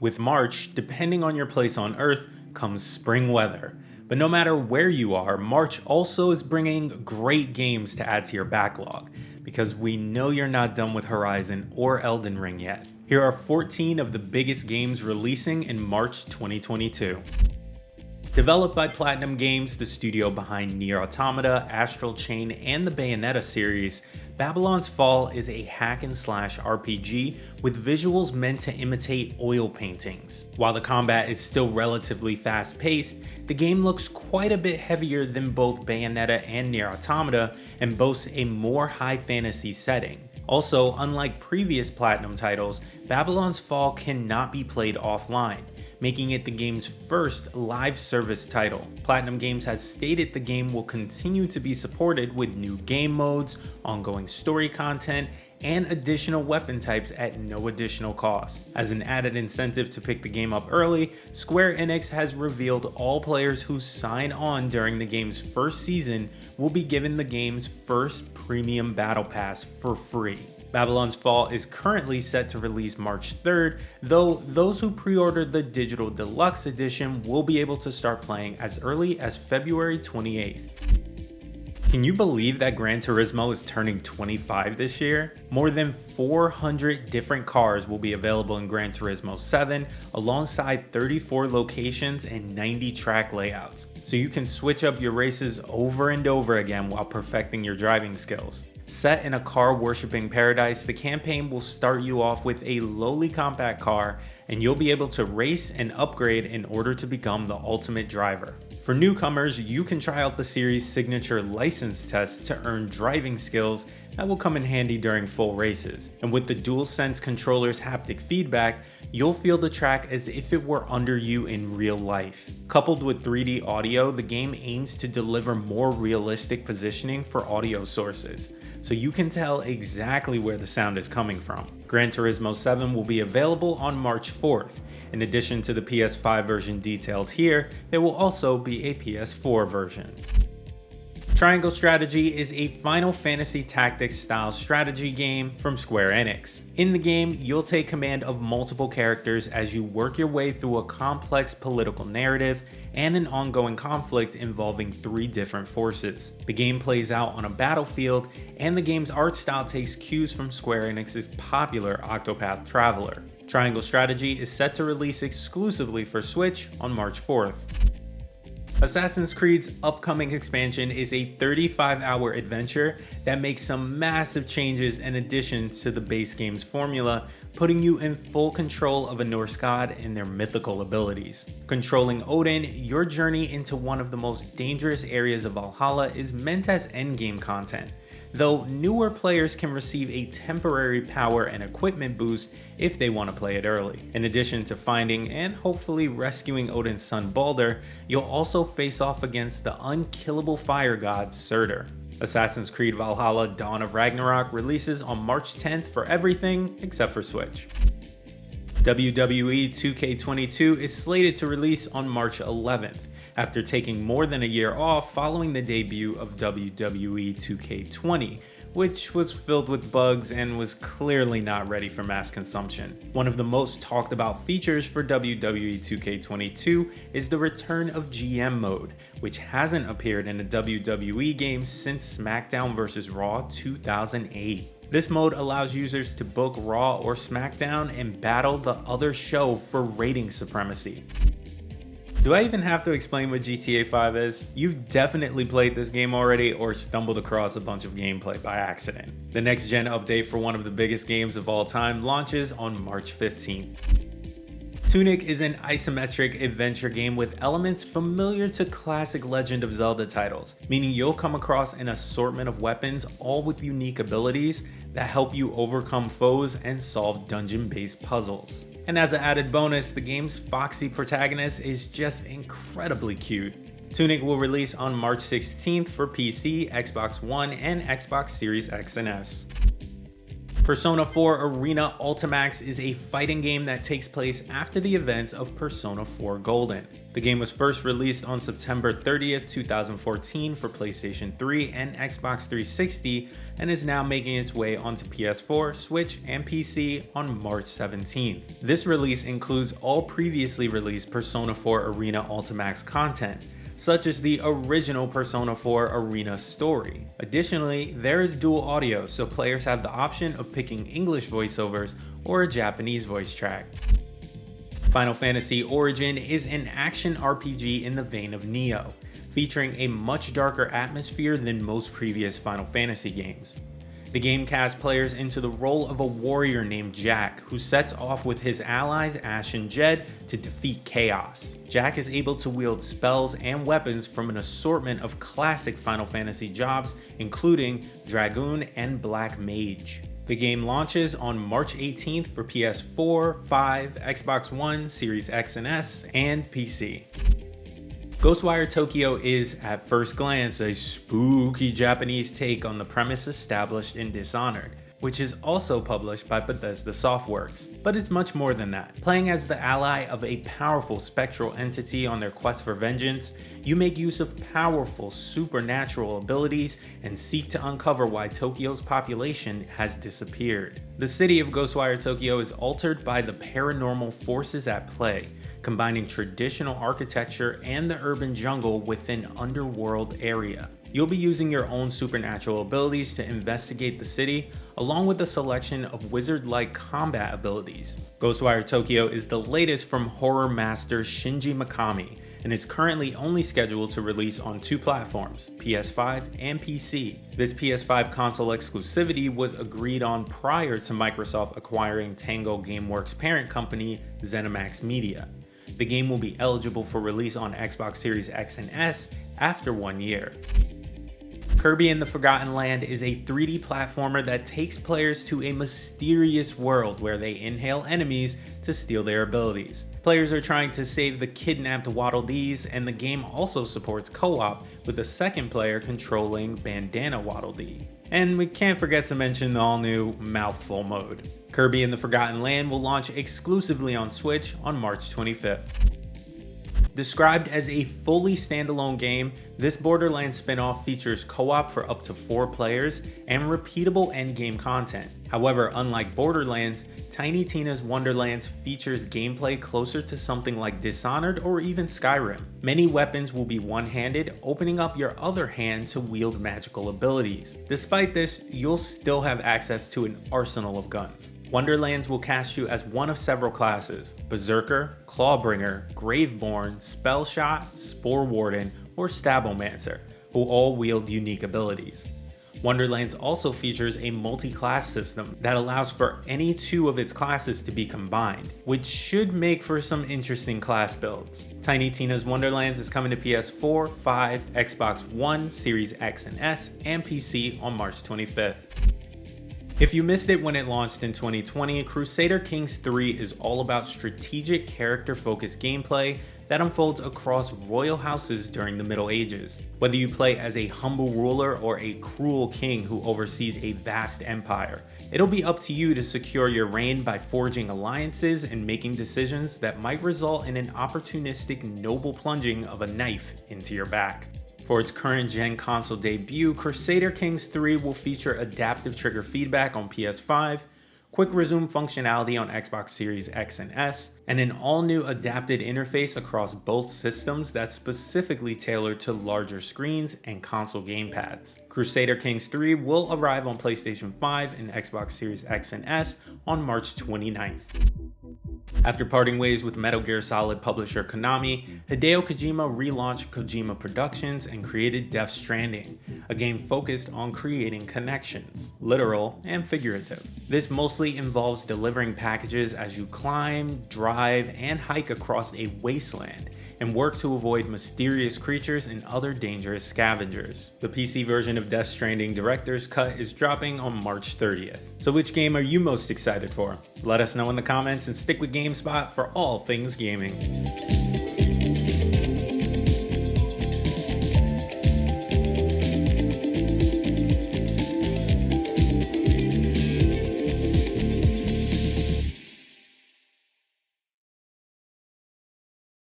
With March, depending on your place on Earth, comes spring weather. But no matter where you are, March also is bringing great games to add to your backlog, because we know you're not done with Horizon or Elden Ring yet. Here are 14 of the biggest games releasing in March 2022. Developed by Platinum Games, the studio behind Nier Automata, Astral Chain, and the Bayonetta series, Babylon's Fall is a hack-and-slash RPG with visuals meant to imitate oil paintings. While the combat is still relatively fast-paced, the game looks quite a bit heavier than both Bayonetta and Nier Automata and boasts a more high fantasy setting. Also, unlike previous Platinum titles, Babylon's Fall cannot be played offline, making it the game's first live service title. Platinum Games has stated the game will continue to be supported with new game modes, ongoing story content, and additional weapon types at no additional cost. As an added incentive to pick the game up early, Square Enix has revealed all players who sign on during the game's first season will be given the game's first premium battle pass for free. Babylon's Fall is currently set to release March 3rd, though those who pre-ordered the digital deluxe edition will be able to start playing as early as February 28th. Can you believe that Gran Turismo is turning 25 this year? More than 400 different cars will be available in Gran Turismo 7, alongside 34 locations and 90 track layouts, so you can switch up your races over and over again while perfecting your driving skills. Set in a car-worshipping paradise, the campaign will start you off with a lowly compact car, and you'll be able to race and upgrade in order to become the ultimate driver. For newcomers, you can try out the series' signature license test to earn driving skills that will come in handy during full races. And with the DualSense controller's haptic feedback, you'll feel the track as if it were under you in real life. Coupled with 3D audio, the game aims to deliver more realistic positioning for audio sources, so you can tell exactly where the sound is coming from. Gran Turismo 7 will be available on March 4th. In addition to the PS5 version detailed here, there will also be a PS4 version. Triangle Strategy is a Final Fantasy Tactics style strategy game from Square Enix. In the game, you'll take command of multiple characters as you work your way through a complex political narrative and an ongoing conflict involving 3 different forces. The game plays out on a battlefield, and the game's art style takes cues from Square Enix's popular Octopath Traveler. Triangle Strategy is set to release exclusively for Switch on March 4th. Assassin's Creed's upcoming expansion is a 35-hour adventure that makes some massive changes and additions to the base game's formula, putting you in full control of a Norse god and their mythical abilities. Controlling Odin, your journey into one of the most dangerous areas of Valhalla is meant as endgame content, though newer players can receive a temporary power and equipment boost if they want to play it early. In addition to finding and hopefully rescuing Odin's son Balder, you'll also face off against the unkillable fire god Surtur. Assassin's Creed Valhalla Dawn of Ragnarok releases on March 10th for everything except for Switch. WWE 2K22 is slated to release on March 11th. After taking more than a year off following the debut of WWE 2K20, which was filled with bugs and was clearly not ready for mass consumption. One of the most talked about features for WWE 2K22 is the return of GM mode, which hasn't appeared in a WWE game since SmackDown vs. Raw 2008. This mode allows users to book Raw or SmackDown and battle the other show for rating supremacy. Do I even have to explain what GTA 5 is? You've definitely played this game already or stumbled across a bunch of gameplay by accident. The next gen update for one of the biggest games of all time launches on March 15th. Tunic is an isometric adventure game with elements familiar to classic Legend of Zelda titles, meaning you'll come across an assortment of weapons, all with unique abilities that help you overcome foes and solve dungeon-based puzzles. And as an added bonus, the game's foxy protagonist is just incredibly cute. Tunic will release on March 16th for PC, Xbox One, and Xbox Series X and S. Persona 4 Arena Ultimax is a fighting game that takes place after the events of Persona 4 Golden. The game was first released on September 30th, 2014 for PlayStation 3 and Xbox 360 and is now making its way onto PS4, Switch, and PC on March 17th. This release includes all previously released Persona 4 Arena Ultimax content, such as the original Persona 4 Arena story. Additionally, there is dual audio, so players have the option of picking English voiceovers or a Japanese voice track. Final Fantasy Origin is an action RPG in the vein of Neo, featuring a much darker atmosphere than most previous Final Fantasy games. The game casts players into the role of a warrior named Jack, who sets off with his allies Ash and Jed to defeat Chaos. Jack is able to wield spells and weapons from an assortment of classic Final Fantasy jobs, including Dragoon and Black Mage. The game launches on March 18th for PS4, 5, Xbox One, Series X and S, and PC. GhostWire Tokyo is, at first glance, a spooky Japanese take on the premise established in Dishonored, which is also published by Bethesda Softworks. But it's much more than that. Playing as the ally of a powerful spectral entity on their quest for vengeance, you make use of powerful supernatural abilities and seek to uncover why Tokyo's population has disappeared. The city of GhostWire Tokyo is altered by the paranormal forces at play, combining traditional architecture and the urban jungle with an underworld area. You'll be using your own supernatural abilities to investigate the city, along with a selection of wizard-like combat abilities. GhostWire Tokyo is the latest from horror master Shinji Mikami, and is currently only scheduled to release on 2 platforms, PS5 and PC. This PS5 console exclusivity was agreed on prior to Microsoft acquiring Tango Gameworks' parent company, ZeniMax Media. The game will be eligible for release on Xbox Series X and S after 1 year. Kirby and the Forgotten Land is a 3D platformer that takes players to a mysterious world where they inhale enemies to steal their abilities. Players are trying to save the kidnapped Waddle Dees, and the game also supports co-op with a second player controlling Bandana Waddle Dee. And we can't forget to mention the all-new Mouthful mode. Kirby and the Forgotten Land will launch exclusively on Switch on March 25th. Described as a fully standalone game, this Borderlands spin-off features co-op for up to 4 players and repeatable endgame content. However, unlike Borderlands, Tiny Tina's Wonderlands features gameplay closer to something like Dishonored or even Skyrim. Many weapons will be one-handed, opening up your other hand to wield magical abilities. Despite this, you'll still have access to an arsenal of guns. Wonderlands will cast you as one of several classes: Berserker, Clawbringer, Graveborn, Spellshot, Spore Warden, or Stabomancer, who all wield unique abilities. Wonderlands also features a multi-class system that allows for any 2 of its classes to be combined, which should make for some interesting class builds. Tiny Tina's Wonderlands is coming to PS4, 5, Xbox One, Series X and S, and PC on March 25th. If you missed it when it launched in 2020, Crusader Kings III is all about strategic character-focused gameplay that unfolds across royal houses during the Middle Ages. Whether you play as a humble ruler or a cruel king who oversees a vast empire, it'll be up to you to secure your reign by forging alliances and making decisions that might result in an opportunistic noble plunging of a knife into your back. For its current gen console debut, Crusader Kings III will feature adaptive trigger feedback on PS5, quick resume functionality on Xbox Series X and S, and an all-new adapted interface across both systems that's specifically tailored to larger screens and console gamepads. Crusader Kings III will arrive on PlayStation 5 and Xbox Series X and S on March 29th. After parting ways with Metal Gear Solid publisher Konami, Hideo Kojima relaunched Kojima Productions and created Death Stranding, a game focused on creating connections, literal and figurative. This mostly involves delivering packages as you climb, drive, and hike across a wasteland, and work to avoid mysterious creatures and other dangerous scavengers. The PC version of Death Stranding Director's Cut is dropping on March 30th. So which game are you most excited for? Let us know in the comments and stick with GameSpot for all things gaming.